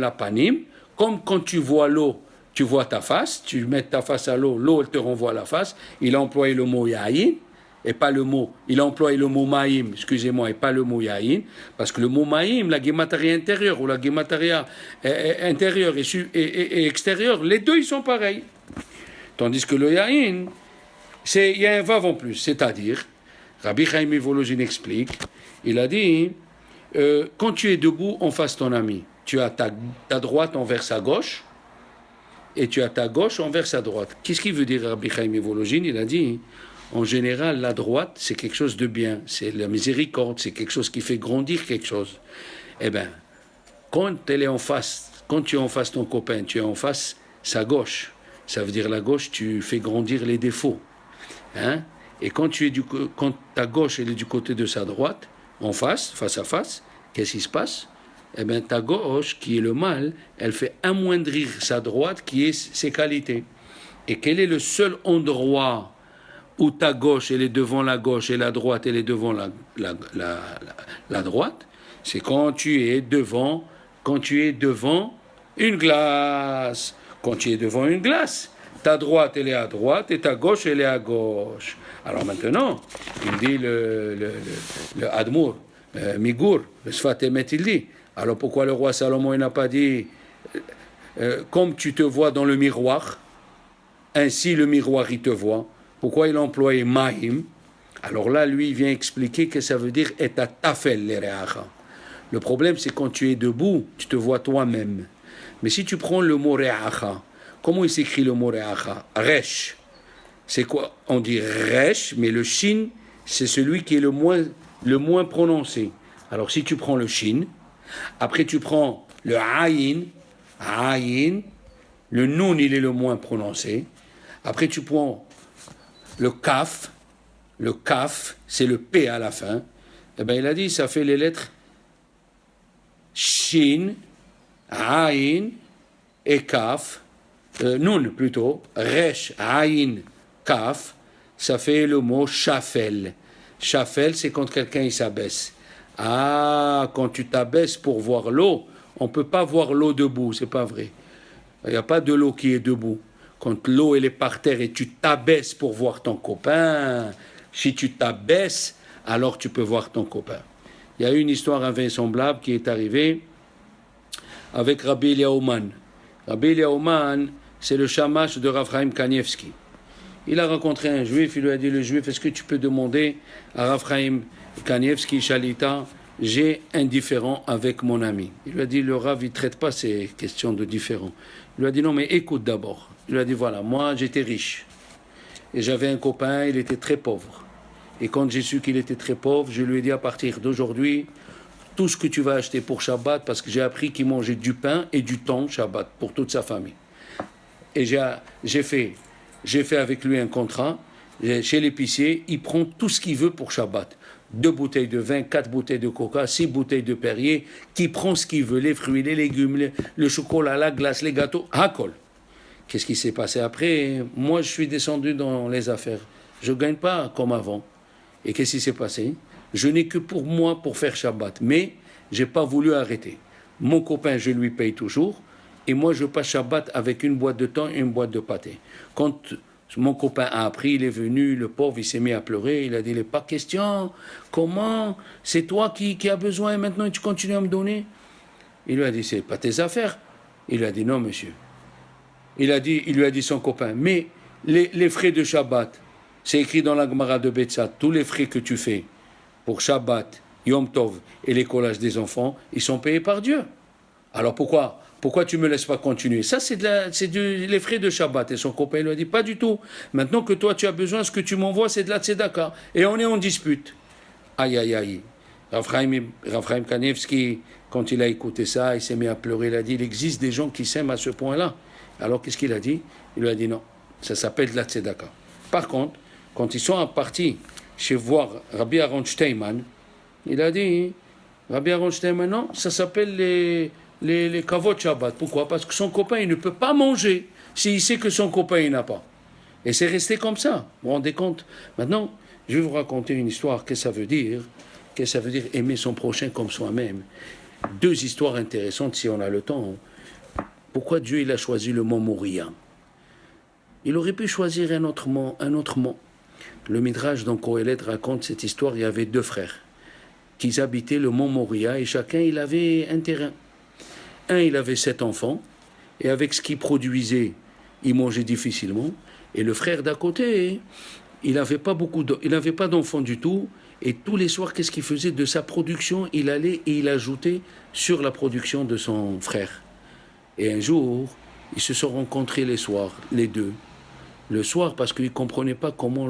Lapanim, comme quand tu vois l'eau, tu vois ta face, tu mets ta face à l'eau, l'eau elle te renvoie la face. Il a employé le mot Yaïn, et pas le mot, il a employé le mot Maïm, excusez-moi, et pas le mot Yaïn, parce que le mot Maïm, la Gemataria intérieure ou la Gemataria intérieure et extérieure, les deux ils sont pareils. Tandis que le Yaïn, il y a un vav en plus, c'est-à-dire, Rabbi Chaim Volozhin explique, il a dit, quand tu es debout en face de ton ami, tu as ta droite envers sa gauche, et tu as ta gauche envers sa droite. Qu'est-ce qu'il veut dire Rabbi Chaim Volozhin? Il a dit, en général, la droite, c'est quelque chose de bien, c'est la miséricorde, c'est quelque chose qui fait grandir quelque chose. Eh bien, quand tu es en face ton copain, tu es en face sa gauche. Ça veut dire la gauche, tu fais grandir les défauts. Hein? Et quand ta gauche elle est du côté de sa droite, face à face, qu'est-ce qui se passe? Eh bien, ta gauche, qui est le mal, elle fait amoindrir sa droite, qui est ses qualités. Et quel est le seul endroit où ta gauche, elle est devant la gauche et la droite, elle est devant la droite? C'est quand tu es devant une glace. Quand tu es devant une glace, ta droite, elle est à droite et ta gauche, elle est à gauche. Alors maintenant, il dit le Admour, Migour, le Sfat Emet, il dit, alors pourquoi le roi Salomon n'a pas dit comme tu te vois dans le miroir, ainsi le miroir il te voit. Pourquoi il a employé mahim? Alors là, lui, il vient expliquer que ça veut dire et tafel les reacha. Le problème, c'est quand tu es debout, tu te vois toi-même. Mais si tu prends le mot reacha, comment il s'écrit le mot reacha? Resh. C'est quoi? On dit resh, mais le shin, c'est celui qui est le moins prononcé. Alors si tu prends le shin, après tu prends le ayin, le nun, il est le moins prononcé. Après tu prends le kaf, c'est le P à la fin. Eh bien, il a dit, ça fait les lettres Shin, Aïn et Kaf. Nun plutôt. Resh, Aïn, Kaf. Ça fait le mot Shafel. Shafel, c'est quand quelqu'un il s'abaisse. Ah, quand tu t'abaisses pour voir l'eau, on ne peut pas voir l'eau debout, c'est pas vrai. Il n'y a pas de l'eau qui est debout. Quand l'eau elle est par terre et tu t'abaisses pour voir ton copain, si tu t'abaisses, alors tu peux voir ton copain. Il y a une histoire invraisemblable qui est arrivée avec Rabbi Eliaouman. Rabbi Eliaouman, c'est le shamash de Rav Chaim Kanievski. Il a rencontré un juif, il lui a dit, le juif, est-ce que tu peux demander à Rav Chaim Kanievski, Shalita, j'ai un différend avec mon ami. Il lui a dit, le Rav, il ne traite pas ces questions de différend. Il lui a dit, non, mais écoute d'abord. Il lui a dit, voilà, moi, j'étais riche. Et j'avais un copain, il était très pauvre. Et quand j'ai su qu'il était très pauvre, je lui ai dit, à partir d'aujourd'hui, tout ce que tu vas acheter pour Shabbat, parce que j'ai appris qu'il mangeait du pain et du thon Shabbat pour toute sa famille. Et j'ai fait avec lui un contrat. Chez l'épicier, il prend tout ce qu'il veut pour Shabbat. 2 bouteilles de vin, 4 bouteilles de coca, 6 bouteilles de Perrier, qui prend ce qu'il veut, les fruits, les légumes, le chocolat, la glace, les gâteaux, hakol. Qu'est-ce qui s'est passé après? Moi, je suis descendu dans les affaires. Je ne gagne pas comme avant. Et qu'est-ce qui s'est passé? Je n'ai que pour moi pour faire Shabbat. Mais je n'ai pas voulu arrêter. Mon copain, je lui paye toujours. Et moi, je passe Shabbat avec une boîte de thon et une boîte de pâté. Quand mon copain a appris, il est venu, le pauvre, il s'est mis à pleurer. Il a dit, il n'est pas question. Comment? C'est toi qui as besoin et maintenant tu continues à me donner? Il lui a dit, c'est pas tes affaires. Il lui a dit, non, monsieur. Il lui a dit son copain, mais les frais de Shabbat, c'est écrit dans la Gemara de Betzat, tous les frais que tu fais pour Shabbat, Yom Tov et les collages des enfants, ils sont payés par Dieu. Alors pourquoi tu ne me laisses pas continuer? Ça, c'est les frais de Shabbat. Et son copain lui a dit, pas du tout. Maintenant que toi, tu as besoin, ce que tu m'envoies, c'est de la tzedaka. Et on est en dispute. Aïe, aïe, aïe. Rav Chaim Kanievski, quand il a écouté ça, il s'est mis à pleurer. Il a dit, il existe des gens qui s'aiment à ce point-là. Alors, qu'est-ce qu'il a dit? Il lui a dit non, ça s'appelle de la tzedaka. Par contre, quand ils sont partis chez voir Rabbi Aaron Steinman, il a dit, Rabbi Aaron Steinman, non, ça s'appelle les kavod Shabbat. Pourquoi? Parce que son copain, il ne peut pas manger s'il sait que son copain, il n'a pas. Et c'est resté comme ça. Vous vous rendez compte? Maintenant, je vais vous raconter une histoire. Qu'est-ce que ça veut dire? Qu'est-ce que ça veut dire aimer son prochain comme soi-même? 2 histoires intéressantes si on a le temps. Pourquoi Dieu il a choisi le mont Moria? Il aurait pu choisir un autre mont. Le Midrash dans Kohelet raconte cette histoire. Il y avait 2 frères qui habitaient le mont Moria et chacun il avait un terrain. Un il avait 7 enfants et avec ce qu'il produisait, il mangeait difficilement. Et le frère d'à côté, il n'avait pas d'enfants du tout. Et tous les soirs, qu'est-ce qu'il faisait de sa production? Il allait et il ajoutait sur la production de son frère. Et un jour, ils se sont rencontrés les soirs, les 2. Le soir, parce qu'ils ne comprenaient pas comment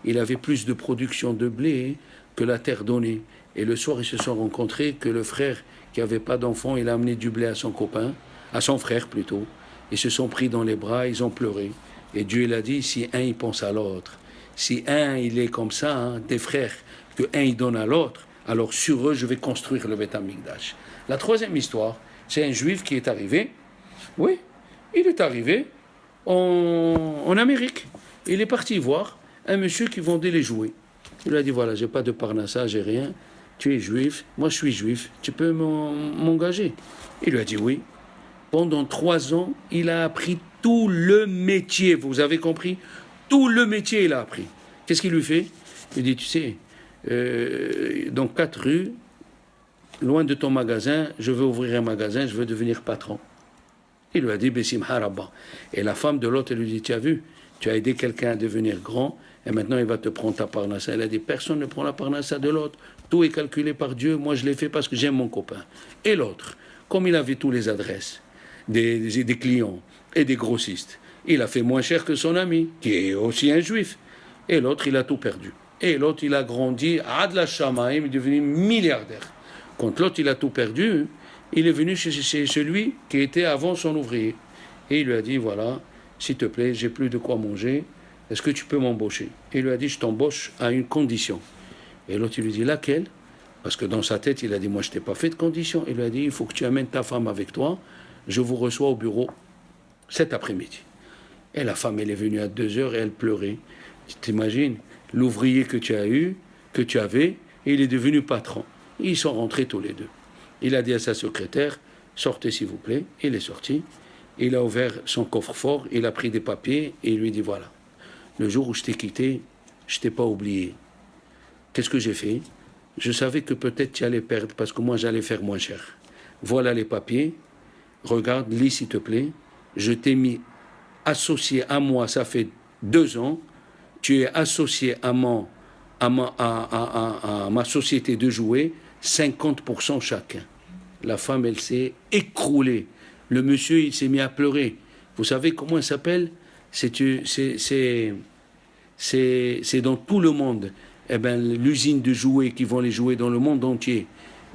il avait plus de production de blé que la terre donnait. Et le soir, ils se sont rencontrés que le frère qui n'avait pas d'enfant, il a amené du blé à son copain, à son frère plutôt. Ils se sont pris dans les bras, ils ont pleuré. Et Dieu, il a dit, si un, il pense à l'autre, si un, il est comme ça, des frères, que un, il donne à l'autre, alors sur eux, je vais construire le Beth Amikdash. La 3e histoire, c'est un juif qui est arrivé, oui, il est arrivé en Amérique. Il est parti voir un monsieur qui vendait les jouets. Il lui a dit, voilà, j'ai pas de parnassa, j'ai rien, tu es juif, moi je suis juif, tu peux m'engager? Il lui a dit oui. Pendant 3 ans, il a appris tout le métier, vous avez compris? Tout le métier, il a appris. Qu'est-ce qu'il lui fait? Il dit, tu sais, dans 4 rues, loin de ton magasin, je veux ouvrir un magasin, je veux devenir patron. Il lui a dit, Bessimha Rabba. Et la femme de l'autre, elle lui dit, tu as vu, tu as aidé quelqu'un à devenir grand, et maintenant il va te prendre ta parnassa. Elle a dit, personne ne prend la parnassa de l'autre. Tout est calculé par Dieu. Moi, je l'ai fait parce que j'aime mon copain. Et l'autre, comme il avait tous les adresses des clients et des grossistes, il a fait moins cher que son ami, qui est aussi un juif. Et l'autre, il a tout perdu. Et l'autre, il a grandi, Adla Shamaim, il est devenu milliardaire. Quand l'autre, il a tout perdu, il est venu chez celui qui était avant son ouvrier. Et il lui a dit, voilà, s'il te plaît, j'ai plus de quoi manger, est-ce que tu peux m'embaucher? Et il lui a dit, je t'embauche à une condition. Et l'autre, il lui dit, laquelle? Parce que dans sa tête, il a dit, moi, je t'ai pas fait de condition. Il lui a dit, il faut que tu amènes ta femme avec toi, je vous reçois au bureau cet après-midi. Et la femme, elle est venue à 2h et elle pleurait. Tu t'imagines, l'ouvrier que tu as eu, que tu avais, et il est devenu patron. Ils sont rentrés tous les deux. Il a dit à sa secrétaire, sortez s'il vous plaît. Il est sorti. Il a ouvert son coffre-fort, il a pris des papiers et il lui dit, voilà, le jour où je t'ai quitté, je t'ai pas oublié. Qu'est-ce que j'ai fait? Je savais que peut-être tu allais perdre parce que moi j'allais faire moins cher. Voilà les papiers. Regarde, lis s'il te plaît. Je t'ai mis associé à moi, ça fait 2 ans. Tu es associé à ma société de jouets, 50% chacun. La femme, elle s'est écroulée. Le monsieur, il s'est mis à pleurer. Vous savez comment il s'appelle? C'est dans tout le monde. Eh ben, l'usine de jouets qui vont les jouer dans le monde entier.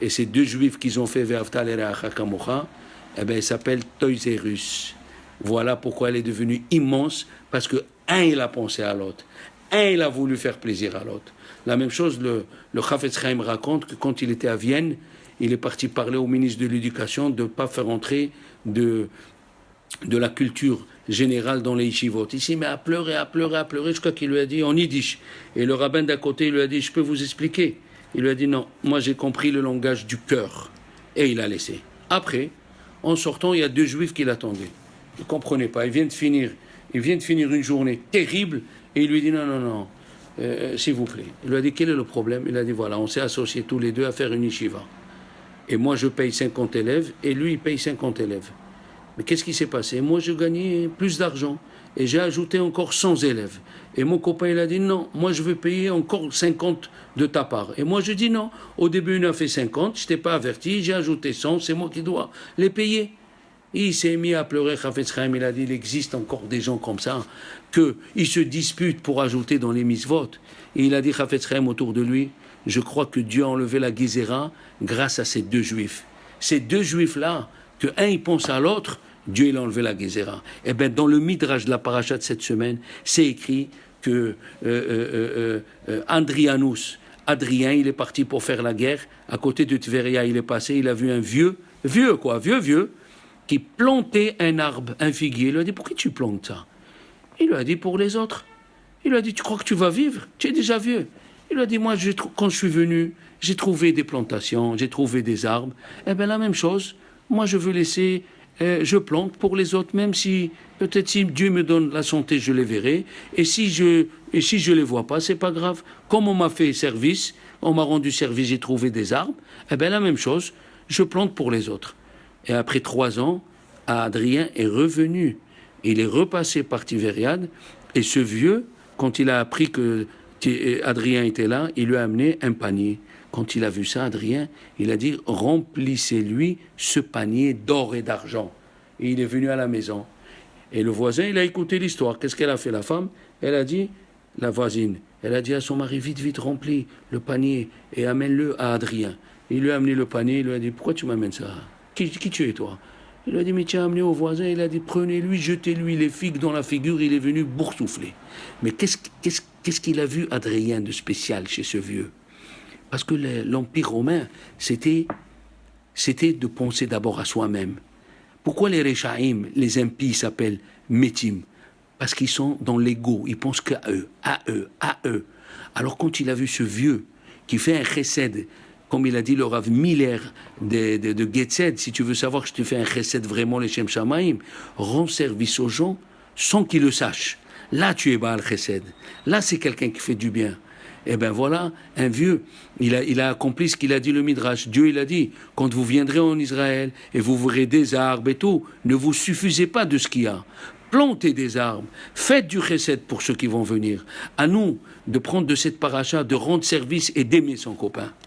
Et ces 2 juifs qu'ils ont fait Ve'aftal ereacha kamocha, eh ben, il s'appelle Toys R Us. Voilà pourquoi elle est devenue immense, parce que un, il a pensé à l'autre. Un, il a voulu faire plaisir à l'autre. La même chose, le Chafetz Chaim raconte que quand il était à Vienne, il est parti parler au ministre de l'Éducation de ne pas faire entrer de la culture générale dans les yeshivot. Il s'est mis à pleurer, jusqu'à qu'il lui a dit en yiddish. Et le rabbin d'à côté lui a dit, je peux vous expliquer? Il lui a dit, non, moi j'ai compris le langage du cœur. Et il a laissé. Après, en sortant, il y a 2 juifs qui l'attendaient. Il ne comprenait pas. Il vient de finir une journée terrible. Et il lui dit, non, s'il vous plaît. Il lui a dit, quel est le problème? Il a dit, voilà, on s'est associés tous les deux à faire une yeshiva. Et moi, je paye 50 élèves, et lui, il paye 50 élèves. Mais qu'est-ce qui s'est passé? Moi, je gagnais plus d'argent, et j'ai ajouté encore 100 élèves. Et mon copain, il a dit, non, moi, je veux payer encore 50 de ta part. Et moi, je dis, non, au début, il a fait 50, je ne t'ai pas averti, j'ai ajouté 100, c'est moi qui dois les payer. Et il s'est mis à pleurer, Chafetz Chaim, il a dit, il existe encore des gens comme ça, qu'ils se disputent pour ajouter dans les mitzvot. Et il a dit, Chafetz Chaim, autour de lui, je crois que Dieu a enlevé la Gézéra grâce à ces 2 juifs. Ces 2 juifs-là, que un il pense à l'autre, Dieu il a enlevé la Gézéra. Et bien dans le Midrash de la paracha de cette semaine, c'est écrit que Adrien, il est parti pour faire la guerre. À côté de Tveria, il est passé, il a vu un vieux, qui plantait un arbre, un figuier. Il lui a dit, pourquoi tu plantes ça? Il lui a dit, pour les autres. Il lui a dit, tu crois que tu vas vivre? Tu es déjà vieux. Il lui a dit, moi, quand je suis venu, j'ai trouvé des plantations, j'ai trouvé des arbres. Eh bien, la même chose, moi, je veux laisser, je plante pour les autres, même si, peut-être si Dieu me donne la santé, je les verrai. Et si je les vois pas, c'est pas grave. Comme on m'a fait service, on m'a rendu service, j'ai trouvé des arbres, eh bien, la même chose, je plante pour les autres. Et après 3 ans, Adrien est revenu. Il est repassé par Tivériade, et ce vieux, quand il a appris que Adrien était là, il lui a amené un panier. Quand il a vu ça, Adrien, il a dit, remplissez-lui ce panier d'or et d'argent. Et il est venu à la maison. Et le voisin, il a écouté l'histoire. Qu'est-ce qu'elle a fait, la femme? Elle a dit, la voisine, elle a dit à son mari, vite, vite, remplis le panier et amène-le à Adrien. Il lui a amené le panier, il lui a dit, pourquoi tu m'amènes ça? Qui tu es, toi? Il lui a dit, mais tu as amené au voisin, il a dit, prenez-lui, jetez-lui les figues dans la figure, il est venu boursoufler. Mais qu'est-ce qu'il a vu, Adrien, de spécial chez ce vieux? Parce que l'Empire romain, c'était de penser d'abord à soi-même. Pourquoi les Réchaïm, les impies, s'appellent Métim? Parce qu'ils sont dans l'ego, ils pensent qu'à eux, à eux. Alors quand il a vu ce vieux qui fait un chesed, comme il a dit le Rav Miller de Getzed, si tu veux savoir que je te fais un chesed vraiment, les Shem Shamaim, rends service aux gens sans qu'ils le sachent. Là, tu es Baal Chesed. Là, c'est quelqu'un qui fait du bien. Eh bien voilà, un vieux, il a accompli ce qu'il a dit le Midrash. Dieu, il a dit, quand vous viendrez en Israël et vous verrez des arbres et tout, ne vous suffisez pas de ce qu'il y a. Plantez des arbres, faites du chesed pour ceux qui vont venir. À nous de prendre de cette paracha, de rendre service et d'aimer son copain.